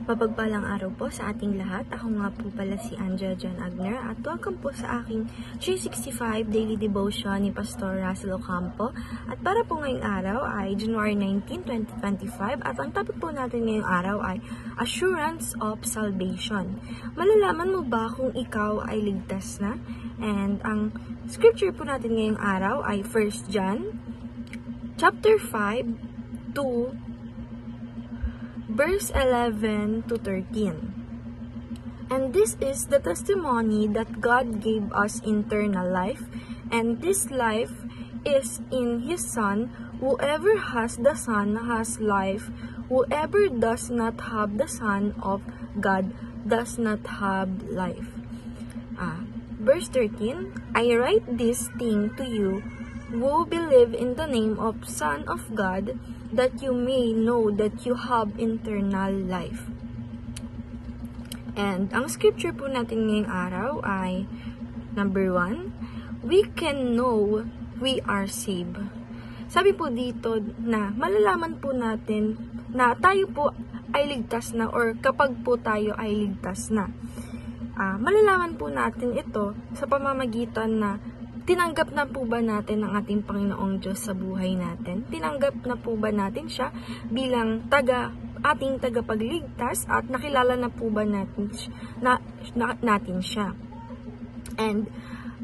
Mapagpalang araw po sa ating lahat. Ako nga po pala si Angela John Agner at welcome po sa aking 365 Daily Devotion ni Pastor Russell Ocampo. At para po ngayong araw ay January 19, 2025 at ang topic po natin ngayong araw ay Assurance of Salvation. Malalaman mo ba kung ikaw ay ligtas na? And ang scripture po natin ngayong araw ay 1 John chapter 5 to verse 11 to 13. And this is the testimony that God gave us eternal life, and this life is in His Son. Whoever has the Son has life. Whoever does not have the Son of God does not have life. Verse 13, I write this thing to you who believe in the name of Son of God, that you may know that you have eternal life. And ang scripture po natin ngayong araw ay number 1, we can know we are saved. Sabi po dito na malalaman po natin na tayo po ay ligtas na or kapag po tayo ay ligtas na. Malalaman po natin ito sa pamamagitan na tinanggap na po ba natin ang ating Panginoong Diyos sa buhay natin? Tinanggap na po ba natin siya bilang ating tagapagligtas at nakilala na po ba natin siya? And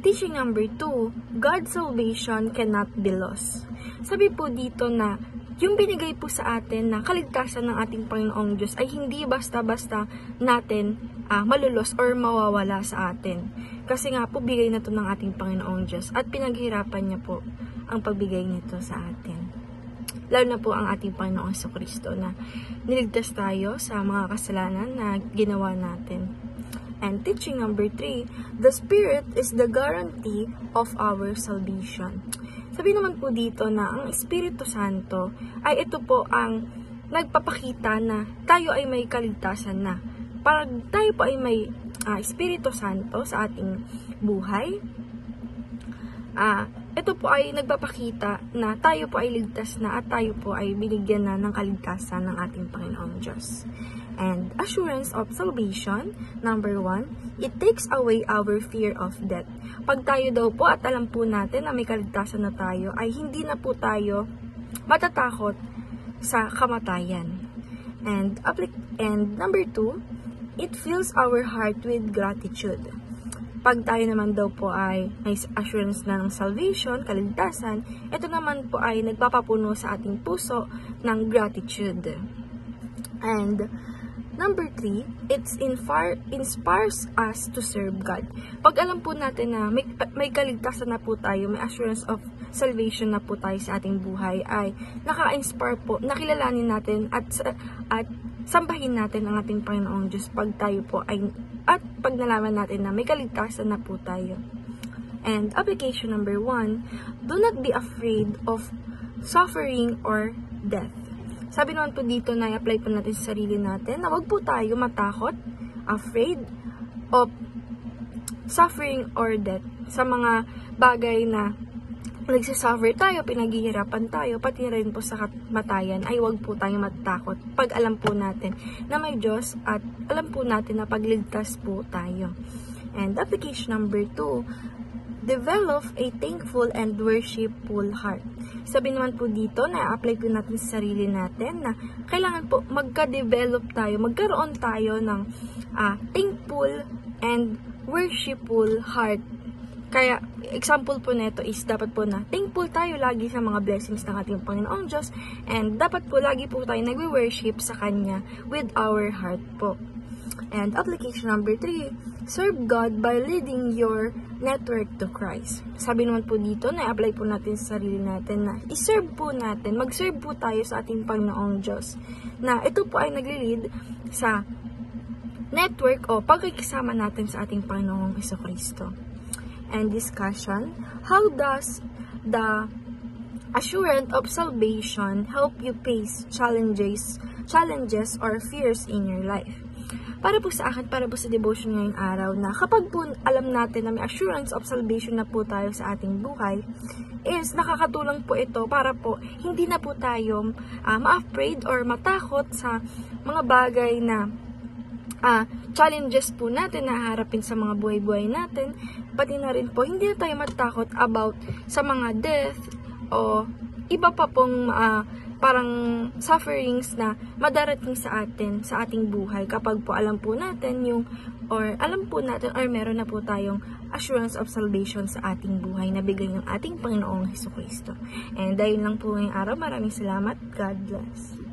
teaching number 2, God's salvation cannot be lost. Sabi po dito na yung binigay po sa atin na kaligtasan ng ating Panginoong Diyos ay hindi basta-basta natin malulos or mawawala sa atin. Kasi nga po, bigay na to ng ating Panginoong Diyos at pinaghirapan niya po ang pagbigay nito sa atin. Lalo na po ang ating Panginoong Jesucristo na niligtas tayo sa mga kasalanan na ginawa natin. And teaching number 3, the Spirit is the guarantee of our salvation. Sabi naman po dito na ang Espiritu Santo ay ito po ang nagpapakita na tayo ay may kaligtasan na. Para tayo po ay may Espiritu Santo sa ating buhay, ito po ay nagpapakita na tayo po ay ligtas na at tayo po ay binigyan na ng kaligtasan ng ating Panginoong Diyos. And assurance of salvation, number 1, it takes away our fear of death. Pag tayo daw po at alam po natin na may kaligtasan na tayo, ay hindi na po tayo matatakot sa kamatayan. And number 2, it fills our heart with gratitude. Pag tayo naman daw po ay may assurance na ng salvation, kaligtasan, ito naman po ay nagpapapuno sa ating puso ng gratitude. And number 3, it inspires us to serve God. Pag alam po natin na may kaligtasan na po tayo, may assurance of salvation na po tayo sa ating buhay, ay naka-inspire po, nakilalanin natin at sambahin natin ang ating Panginoong Diyos pag tayo po ay, at pag nalaman natin na may kaligtasan na po tayo. And application number 1, do not be afraid of suffering or death. Sabi naman po dito na i-apply po natin sa sarili natin na wag po tayo matakot, afraid of suffering or death. Sa mga bagay na nagsasuffer tayo, pinaghihirapan tayo, pati rin po sa kamatayan, ay wag po tayong matakot pag alam po natin na may Diyos at alam po natin na pagligtas po tayo. And application number 2, develop a thankful and worshipful heart. Sabi naman po dito na apply po natin sa sarili natin na kailangan po magka-develop tayo, magkaroon tayo ng thankful and worshipful heart. Kaya, example po nito is dapat po na thankful tayo lagi sa mga blessings ng ating Panginoong Diyos and dapat po lagi po tayo nagwe-worship sa Kanya with our heart po. And application number 3, serve God by leading your network to Christ. Sabi naman po dito na apply po natin sa sarili natin na iserve po natin, mag-serve po tayo sa ating Panginoong Diyos. Na ito po ay nagli-lead sa network o pagkikisama natin sa ating Panginoong Jesucristo. And discussion, how does the assurance of salvation help you face challenges or fears in your life? Para po sa akin, para po sa devotion ngayong araw na kapag po alam natin na may assurance of salvation na po tayo sa ating buhay, is nakakatulong po ito para po hindi na po tayo ma-afraid or matakot sa mga bagay na challenges po natin na haharapin sa mga buhay-buhay natin, pati na rin po, hindi na tayo matakot about sa mga death o iba pa pong parang sufferings na madarating sa atin, sa ating buhay kapag po alam po natin or meron na po tayong assurance of salvation sa ating buhay na bigay ng ating Panginoong Hesukristo. And dahil lang po ngayong araw, maraming salamat. God bless.